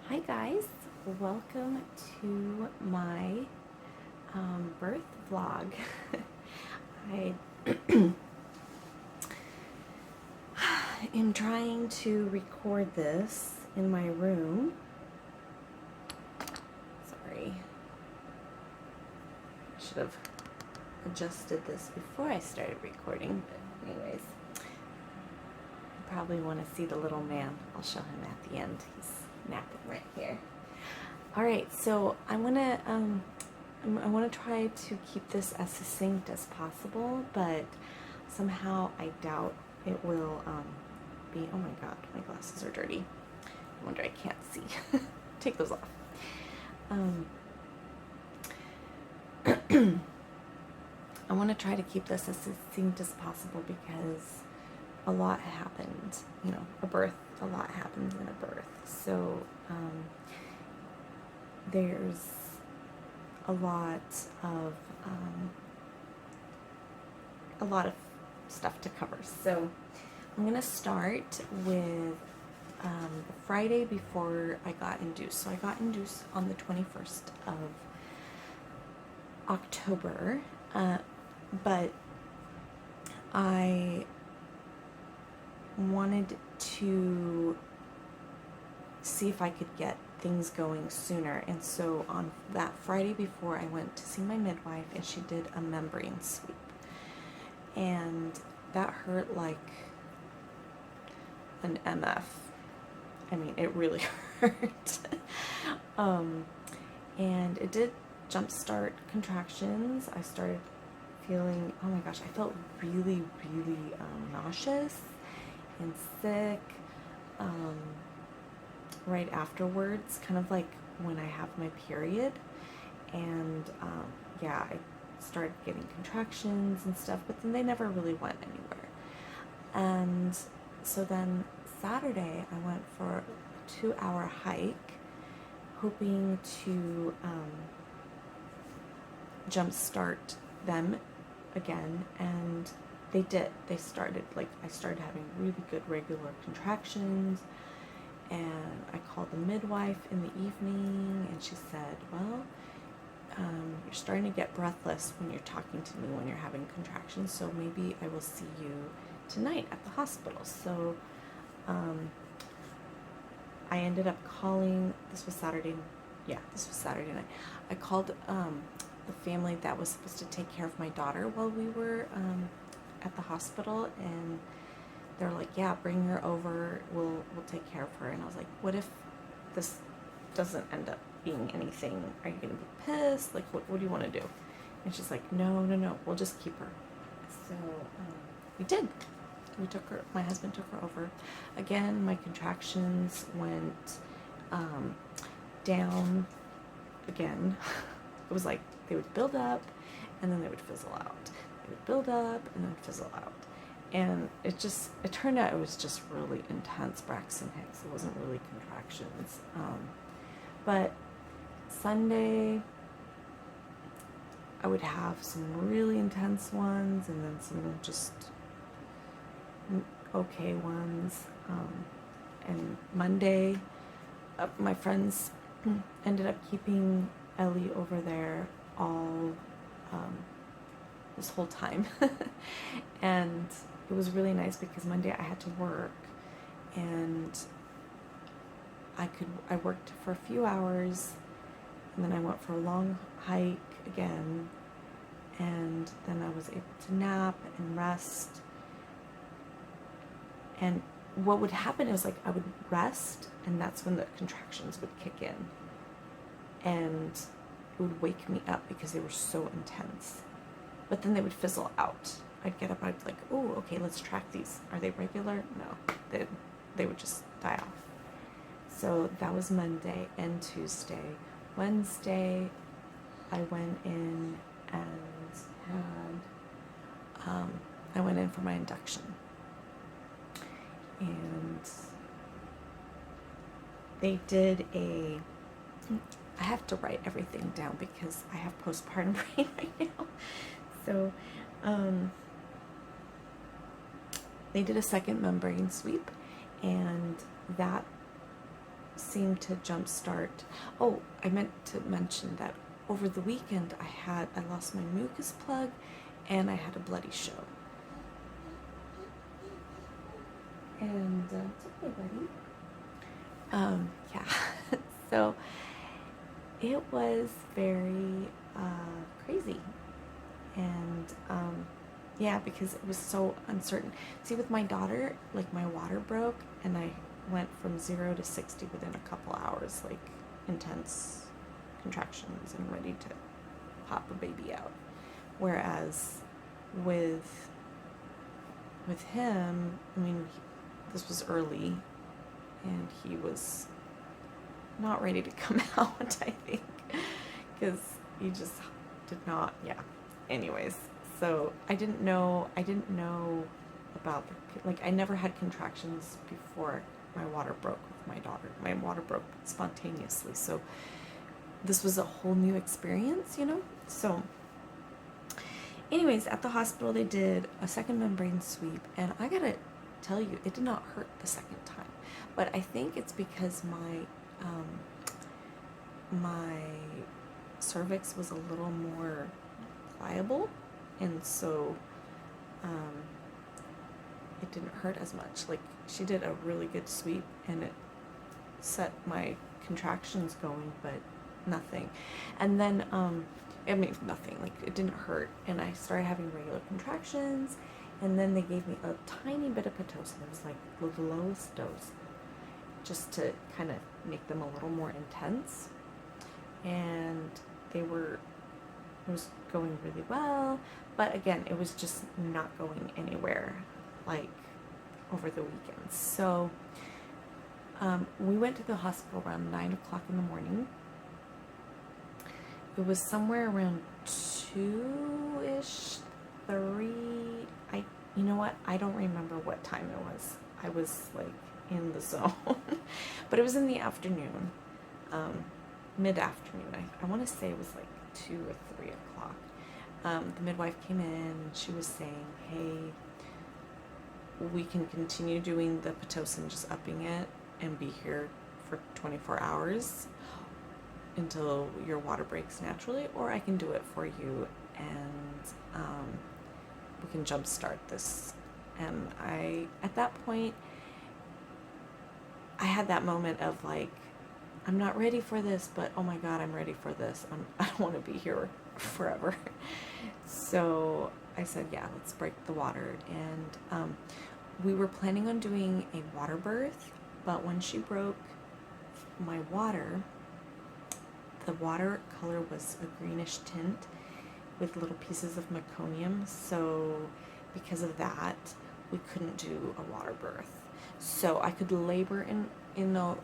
Hi guys, welcome to my birth vlog. I am trying to record this in my room. Sorry, I should have adjusted this before I started recording, but anyways, you probably want to see the little man. I'll show him at the end. He's napping right here. All right, so I want to try to keep this as succinct as possible, but somehow I doubt it will be. Oh my God, my glasses are dirty. No wonder I can't see. Take those off. I want to try to keep this as succinct as possible because a lot happened. You know, a lot happens in a birth. So there's a lot of stuff to cover. So I'm gonna start with the Friday before I got induced. So I got induced on the 21st of October, but I wanted to see if I could get things going sooner, and so on that Friday before, I went to see my midwife and she did a membrane sweep, and that hurt like an MF. I mean, it really hurt. And it did jumpstart contractions. I started feeling, oh my gosh, I felt really nauseous and sick right afterwards, kind of like when I have my period. And yeah, I started getting contractions and stuff, but then they never really went anywhere. And so then Saturday I went for a 2-hour hike, hoping to jumpstart them again, and they did. They started, like, I started having really good regular contractions, and I called the midwife in the evening, and she said, well, you're starting to get breathless when you're talking to me when you're having contractions, so maybe I will see you tonight at the hospital. So I ended up calling, this was Saturday night. I called the family that was supposed to take care of my daughter while we were at the hospital, and they're like, yeah, bring her over, we'll take care of her. And I was like, what if this doesn't end up being anything? Are you gonna be pissed? Like, what do you want to do? And she's like, no, we'll just keep her. So we did. We took her, my husband took her over. Again, my contractions went down again. It was like they would build up and then they would fizzle out. They would build up and then fizzle out. And it turned out it was just really intense Braxton Hicks. It wasn't really contractions. But Sunday, I would have some really intense ones and then some just okay ones. And Monday, my friends ended up keeping Ellie over there all this whole time. And it was really nice because Monday I had to work, and I worked for a few hours, and then I went for a long hike again, and then I was able to nap and rest. And what would happen is, like, I would rest, and that's when the contractions would kick in, and it would wake me up because they were so intense. But then they would fizzle out. I'd get up, I'd be like, oh, okay, let's track these. Are they regular? No, they would just die off. So that was Monday and Tuesday. Wednesday, I went in and had, I went in for my induction. And they did I have to write everything down because I have postpartum brain right now. So they did a second membrane sweep, and that seemed to jumpstart. Oh, I meant to mention that over the weekend I lost my mucus plug and I had a bloody show. And it's okay, buddy. Yeah. So it was very crazy. And yeah, because it was so uncertain. See, with my daughter, like my water broke and I went from 0 to 60 within a couple hours, like intense contractions and ready to pop a baby out. Whereas with him, I mean, this was early and he was not ready to come out, I think, because he just did not, yeah. Anyways, so I didn't know about like I never had contractions before my water broke with my daughter. My water broke spontaneously, so this was a whole new experience, So anyways, at the hospital they did a second membrane sweep, and I gotta tell you, it did not hurt the second time, but I think it's because my cervix was a little more pliable, and so it didn't hurt as much. Like, she did a really good sweep and it set my contractions going, but nothing. And then I mean, nothing, like it didn't hurt, and I started having regular contractions, and then they gave me a tiny bit of Pitocin. It was like the lowest dose, just to kind of make them a little more intense. And it was going really well, but again, it was just not going anywhere, like over the weekend. So we went to the hospital around 9 o'clock in the morning. It was somewhere around 2-ish, 3. You know what? I don't remember what time it was. I was like in the zone, but it was in the afternoon, mid-afternoon. I want to say it was like 2 or 3 o'clock. The midwife came in and she was saying, hey, we can continue doing the Pitocin, just upping it, and be here for 24 hours until your water breaks naturally, or I can do it for you and we can jumpstart this. And at that point, I had that moment of like, I'm not ready for this, but oh my God, I'm ready for this. I don't want to be here forever. So I said, yeah, let's break the water. And we were planning on doing a water birth, but when she broke my water, the water color was a greenish tint with little pieces of meconium. So because of that, we couldn't do a water birth. So I could labor in a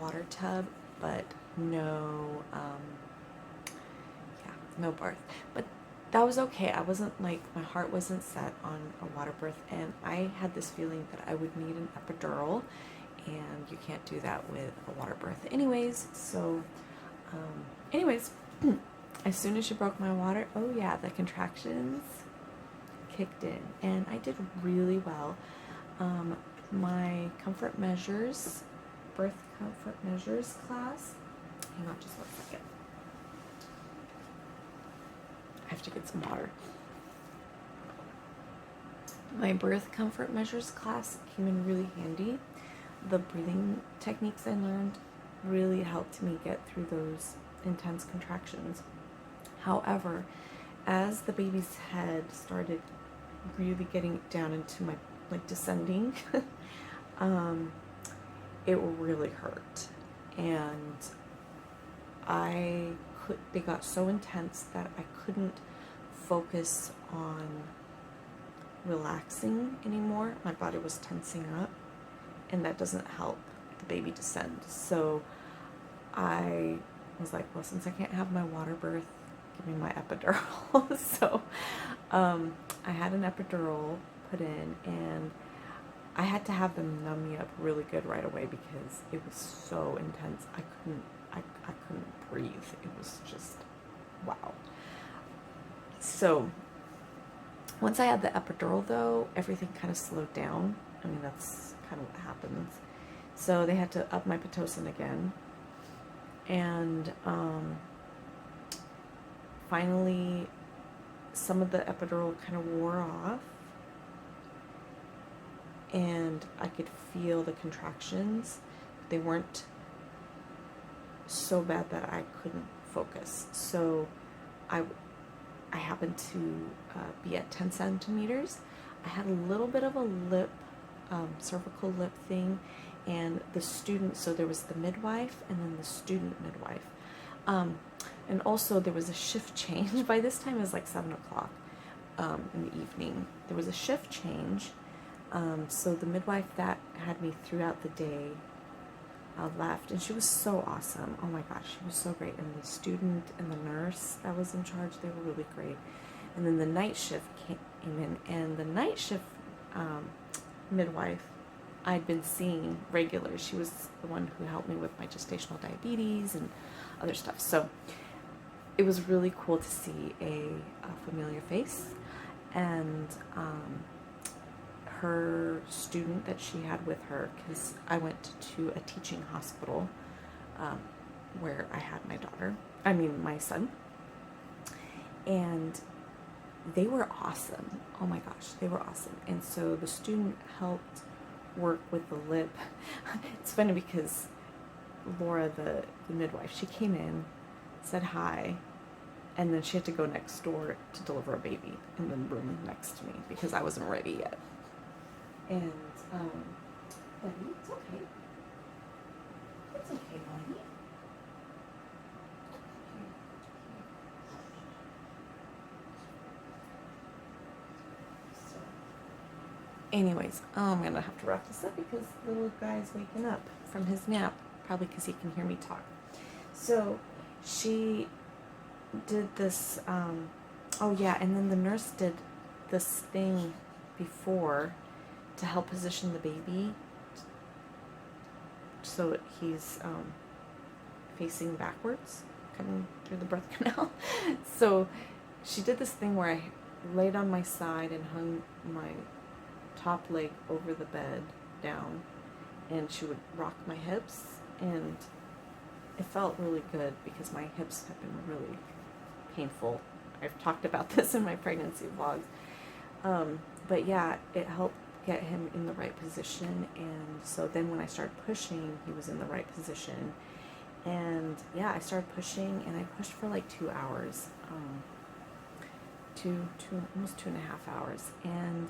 water tub, but no birth. But that was okay. I wasn't like, my heart wasn't set on a water birth, and I had this feeling that I would need an epidural, and you can't do that with a water birth anyways. So as soon as she broke my water, oh yeah, the contractions kicked in, and I did really well. My comfort measures, birth comfort measures class, hang on just 1 second. I have to get some water. My birth comfort measures class came in really handy. The breathing techniques I learned really helped me get through those intense contractions. However, as the baby's head started really getting down into my, like, descending, it really hurt. And they got so intense that I couldn't focus on relaxing anymore. My body was tensing up, and that doesn't help the baby descend. So I was like, well, since I can't have my water birth, give me my epidural. So I had an epidural put in, and I had to have them numb me up really good right away because it was so intense. I couldn't breathe. It was just, wow. So once I had the epidural, though, everything kind of slowed down. I mean, that's kind of what happens. So they had to up my Pitocin again. And finally, some of the epidural kind of wore off. And I could feel the contractions. They weren't so bad that I couldn't focus. So I happened to be at 10 centimeters. I had a little bit of a lip, cervical lip thing, and the student, so there was the midwife and then the student midwife. And also there was a shift change. By this time it was like 7 o'clock in the evening. There was a shift change. So the midwife that had me throughout the day left, and she was so awesome. Oh my gosh, she was so great. And the student and the nurse that was in charge, they were really great. And then the night shift came in, and the night shift midwife I'd been seeing regular. She was the one who helped me with my gestational diabetes and other stuff. So it was really cool to see a familiar face. And her student that she had with her, because I went to a teaching hospital where I had my son, and they were awesome. Oh my gosh, they were awesome. And so the student helped work with the lip. It's funny because Laura, the midwife, she came in, said hi, and then she had to go next door to deliver a baby in the room next to me because I wasn't ready yet. And, Betty, it's okay. It's okay, Bonnie. So, anyways, I'm gonna have to wrap this up because the little guy's waking up from his nap, probably because he can hear me talk. So, she did this, oh yeah, and then the nurse did this thing before to help position the baby so he's facing backwards, coming through the birth canal. So she did this thing where I laid on my side and hung my top leg over the bed down, and she would rock my hips, and it felt really good because my hips have been really painful. I've talked about this in my pregnancy vlogs. But yeah, it helped get him in the right position, and so then when I started pushing, he was in the right position. And yeah, I started pushing, and I pushed for like 2 hours, almost 2.5 hours. And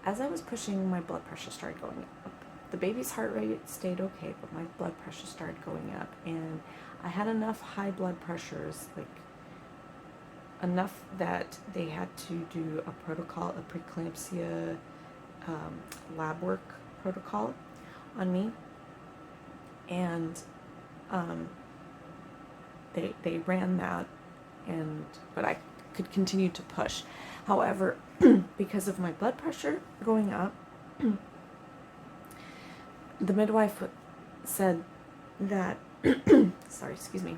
as I was pushing, my blood pressure started going up. The baby's heart rate stayed okay, but my blood pressure started going up, and I had enough high blood pressures, like enough that they had to do a protocol, a preeclampsia lab work protocol on me. And they ran that, but I could continue to push. However, because of my blood pressure going up, the midwife said that sorry, excuse me.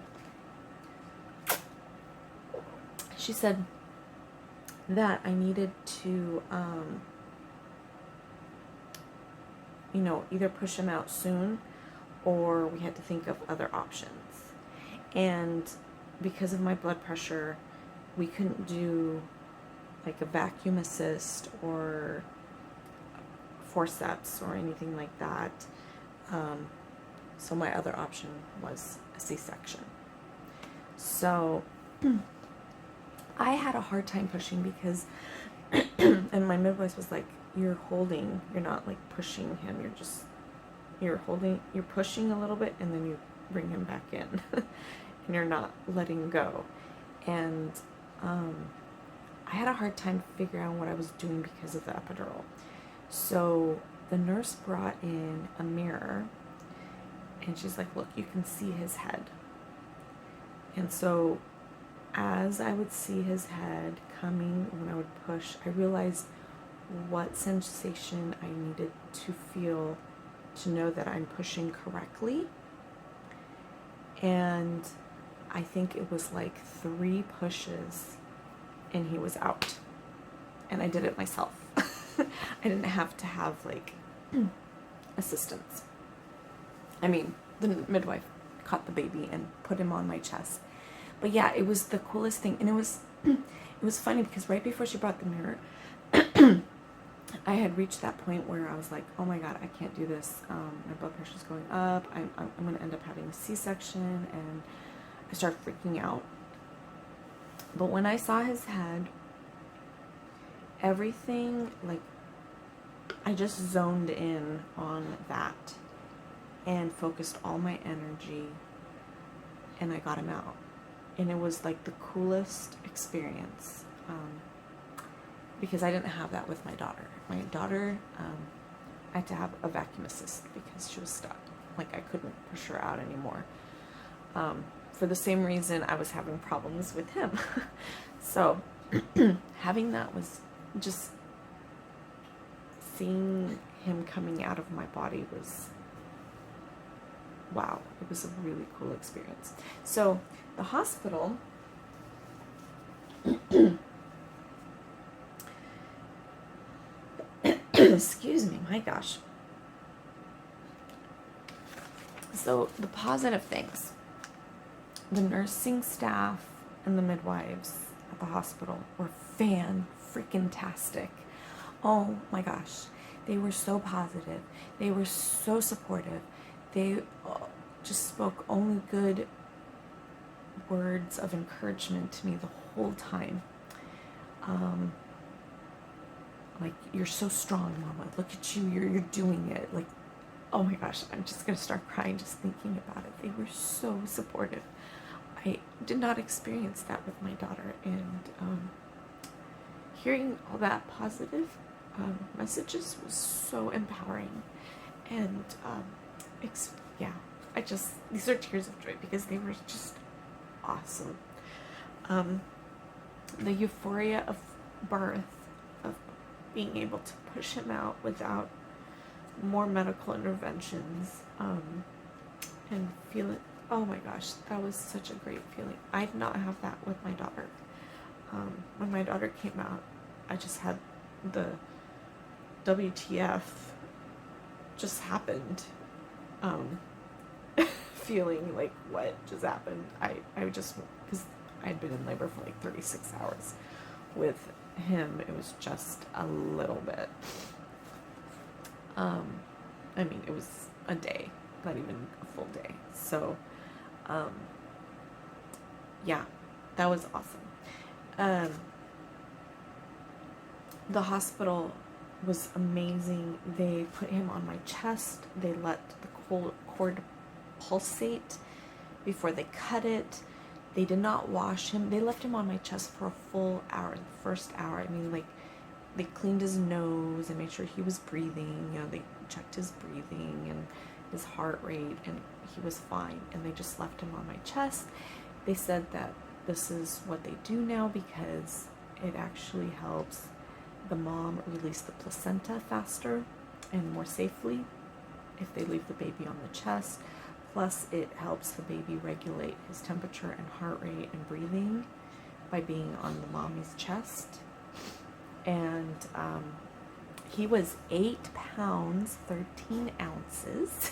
She said that I needed to either push him out soon, or we had to think of other options. And because of my blood pressure, we couldn't do like a vacuum assist or forceps or anything like that. So my other option was a C-section. So I had a hard time pushing because, and my midwife was like, you're not like pushing him, you're pushing a little bit, and then you bring him back in, and you're not letting go. And I had a hard time figuring out what I was doing because of the epidural. So the nurse brought in a mirror, and she's like, look, you can see his head. And so as I would see his head coming when I would push, I realized what sensation I needed to feel to know that I'm pushing correctly. And I think it was like 3 pushes and he was out. And I did it myself. I didn't have to have like assistance. I mean, the midwife caught the baby and put him on my chest. But yeah, it was the coolest thing. And it was funny because right before she brought the mirror, I had reached that point where I was like, oh my God, I can't do this. My blood pressure's going up. I'm going to end up having a C-section. And I started freaking out. But when I saw his head, everything, like, I just zoned in on that and focused all my energy, and I got him out. And it was like the coolest experience, because I didn't have that with my daughter. My daughter, I had to have a vacuum assist because she was stuck. Like, I couldn't push her out anymore. For the same reason I was having problems with him. So having that was just, seeing him coming out of my body was, wow, it was a really cool experience. So the hospital, excuse me, my gosh. So the positive things, the nursing staff and the midwives at the hospital were fan-freaking-tastic. Oh my gosh, they were so positive. They were so supportive. They just spoke only good words of encouragement to me the whole time. Like, you're so strong, Mama. Look at you. You're doing it. Like, oh my gosh, I'm just going to start crying just thinking about it. They were so supportive. I did not experience that with my daughter. And hearing all that positive messages was so empowering. And yeah, these are tears of joy because they were just awesome. The euphoria of birth, of being able to push him out without more medical interventions, and feel it. Oh my gosh, that was such a great feeling. I did not have that with my daughter. When my daughter came out, I just had the WTF just happened feeling, like, what just happened? I just, because I'd been in labor for like 36 hours. With him, it was just a little bit. I mean, it was a day, not even a full day. So, yeah, that was awesome. The hospital was amazing. They put him on my chest. They let the cord pulsate before they cut it. They did not wash him. They left him on my chest for a full hour. The first hour, I mean, like, they cleaned his nose and made sure he was breathing. You know, they checked his breathing and his heart rate, and he was fine. And they just left him on my chest. They said that this is what they do now because it actually helps the mom release the placenta faster and more safely if they leave the baby on the chest. Plus, it helps the baby regulate his temperature and heart rate and breathing by being on the mommy's chest. And he was 8 pounds, 13 ounces.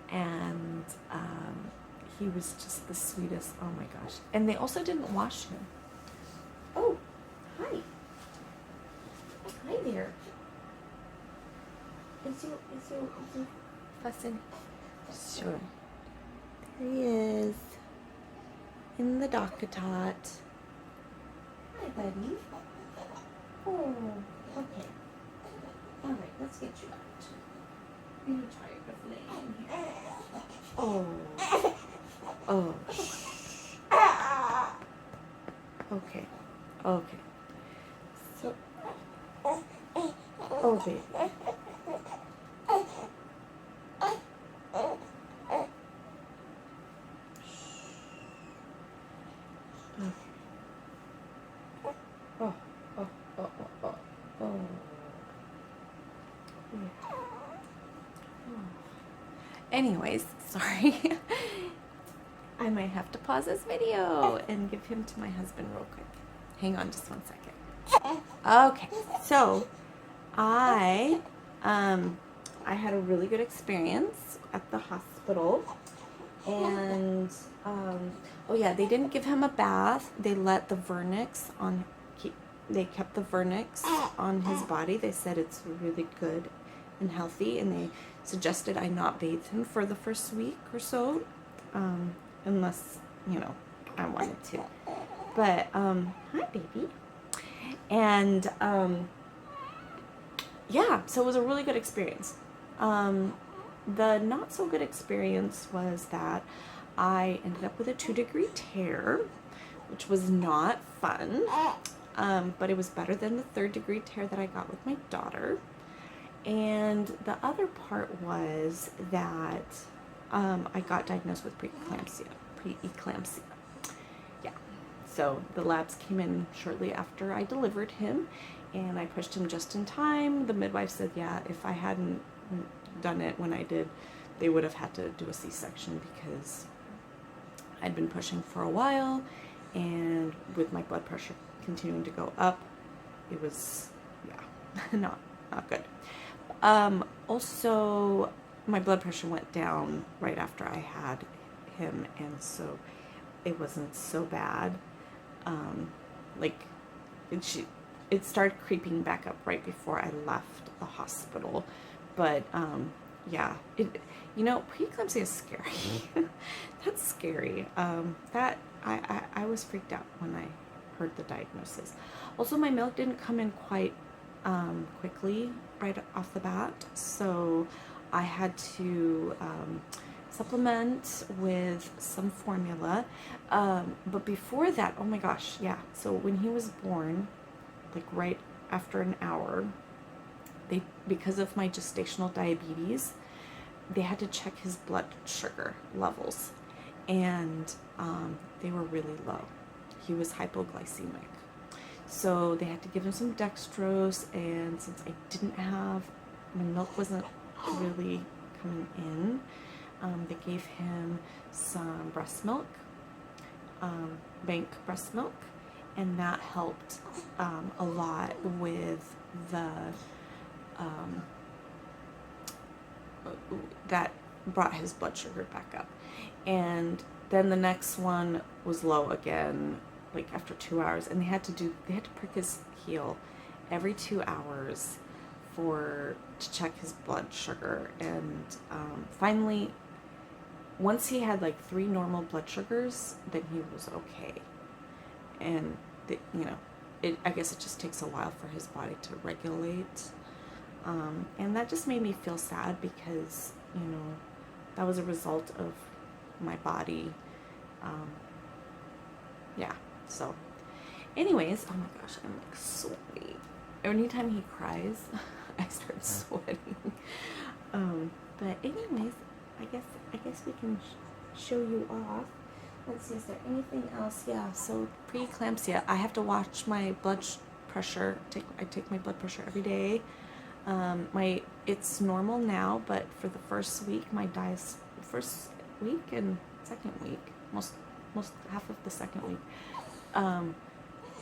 And he was just the sweetest. Oh my gosh. And they also didn't wash him. Oh, hi. Hi there. Is you fussing? Sure. There he is. In the doctor tot. Hi, buddy. Oh, okay. All right, let's get you out. You're tired of laying here. Oh. Oh. Okay. Okay. So. Oh, baby. Anyways, sorry. I might have to pause this video and give him to my husband real quick. Hang on just one second. Okay, so I I had a really good experience at the hospital. And, oh yeah, they didn't give him a bath. They let the vernix on, they kept the vernix on his body. They said it's really good and healthy, and they suggested I not bathe him for the first week or so, unless, you know, I wanted to. But, hi baby. And, yeah, so it was a really good experience. The not so good experience was that I ended up with a 2-degree tear, which was not fun, but it was better than the 3rd-degree tear that I got with my daughter. And the other part was that I got diagnosed with preeclampsia. Yeah, so the labs came in shortly after I delivered him, and I pushed him just in time. The midwife said, yeah, if I hadn't done it when I did, they would have had to do a C-section because I'd been pushing for a while, and with my blood pressure continuing to go up, it was, yeah, not good. Also, my blood pressure went down right after I had him, and so it wasn't so bad. Like, it started creeping back up right before I left the hospital. But, yeah, you know, preeclampsia is scary. That's scary. I was freaked out when I heard the diagnosis. Also, my milk didn't come in quite quickly right off the bat, so I had to supplement with some formula. But before that, oh my gosh, yeah. So when he was born, like right after an hour, because of my gestational diabetes, they had to check his blood sugar levels, and they were really low. He was hypoglycemic. So they had to give him some dextrose, and since I didn't have, my milk wasn't really coming in, they gave him some breast milk, bank breast milk, and that helped a lot with the, that brought his blood sugar back up. And then the next one was low again, like after 2 hours, and they had to prick his heel every 2 hours to check his blood sugar. And finally, once he had like 3 normal blood sugars, then he was okay. And you know, I guess it just takes a while for his body to regulate. And that just made me feel sad because, you know, that was a result of my body. Yeah, so anyways, oh my gosh, I'm like sweaty. Anytime he cries, I start sweating. But anyways, I guess we can show you off. Let's see, is there anything else? Yeah, so preeclampsia, I have to watch my blood pressure. I take my blood pressure every day. It's normal now, but for the first week, first week and second week, most half of the second week,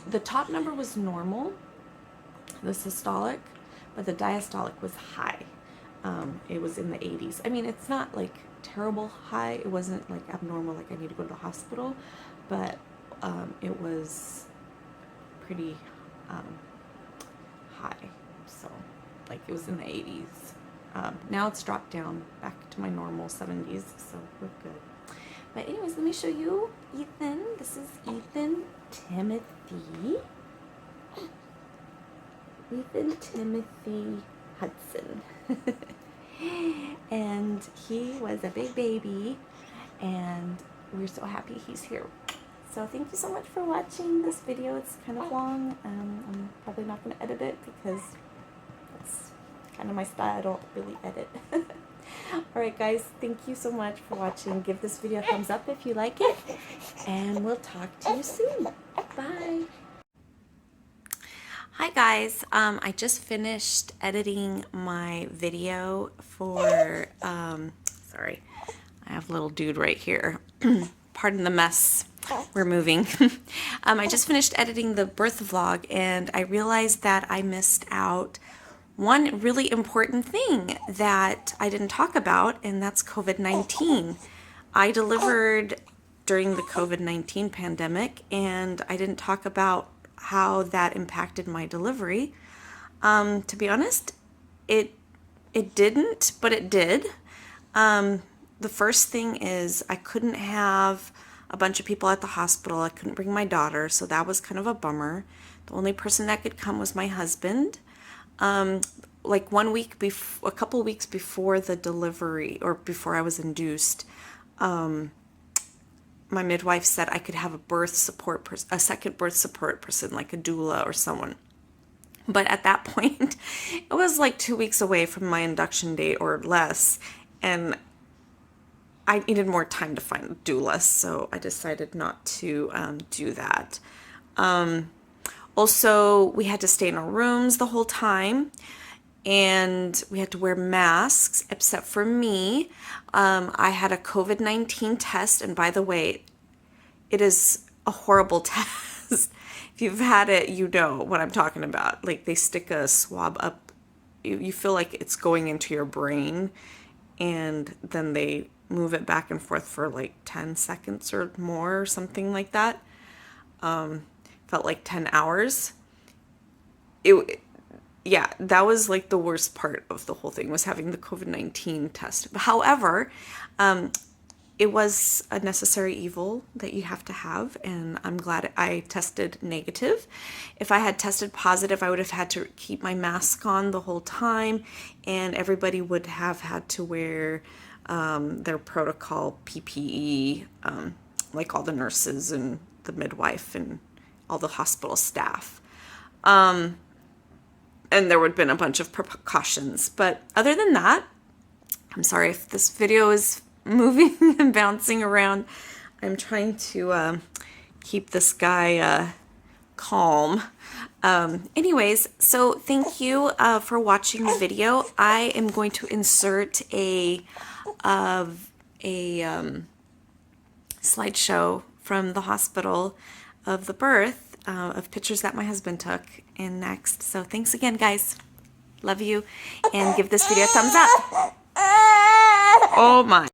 the top number was normal, the systolic, but the diastolic was high. It was in the 80s. I mean, it's not like terrible high. It wasn't like abnormal, like I need to go to the hospital, but it was pretty high. So like it was in the 80s. Now it's dropped down back to my normal 70s, so we're good. But anyways, let me show you Ethan. This is Ethan Timothy. Ethan Timothy Hudson. And he was a big baby, and we're so happy he's here. So thank you so much for watching this video. It's kind of long. I'm probably not going to edit it because that's kind of my style. I don't really edit. Alright guys, thank you so much for watching. Give this video a thumbs up if you like it, and we'll talk to you soon. Bye. Hi guys, I just finished editing my video for, sorry, I have a little dude right here. Pardon the mess, we're moving. I just finished editing the birth vlog, and I realized that I missed out one really important thing that I didn't talk about, and that's COVID-19. I delivered during the COVID-19 pandemic, and I didn't talk about how that impacted my delivery. To be honest, it didn't, but it did. The first thing is I couldn't have a bunch of people at the hospital. I couldn't bring my daughter, so that was kind of a bummer. The only person that could come was my husband. Like a couple weeks before the delivery, or before I was induced, my midwife said I could have a second birth support person, like a doula or someone. But at that point, it was like 2 weeks away from my induction date or less, and I needed more time to find a doula, so I decided not to do that. Also, we had to stay in our rooms the whole time, and we had to wear masks, except for me. I had a COVID-19 test, and by the way, it is a horrible test. If you've had it, you know what I'm talking about. Like, they stick a swab up. You feel like it's going into your brain, and then they move it back and forth for like 10 seconds or more, or something like that. Felt like 10 hours. Yeah, that was like the worst part of the whole thing, was having the COVID-19 test. However, it was a necessary evil that you have to have, and I'm glad I tested negative. If I had tested positive, I would have had to keep my mask on the whole time, and everybody would have had to wear their protocol PPE, like all the nurses and the midwife and all the hospital staff. And there would have been a bunch of precautions. But other than that, I'm sorry if this video is moving and bouncing around. I'm trying to keep this guy calm. Anyways, so thank you for watching the video. I am going to insert a slideshow from the hospital of the birth, of pictures that my husband took, in next. So thanks again, guys. Love you, and give this video a thumbs up. Oh my.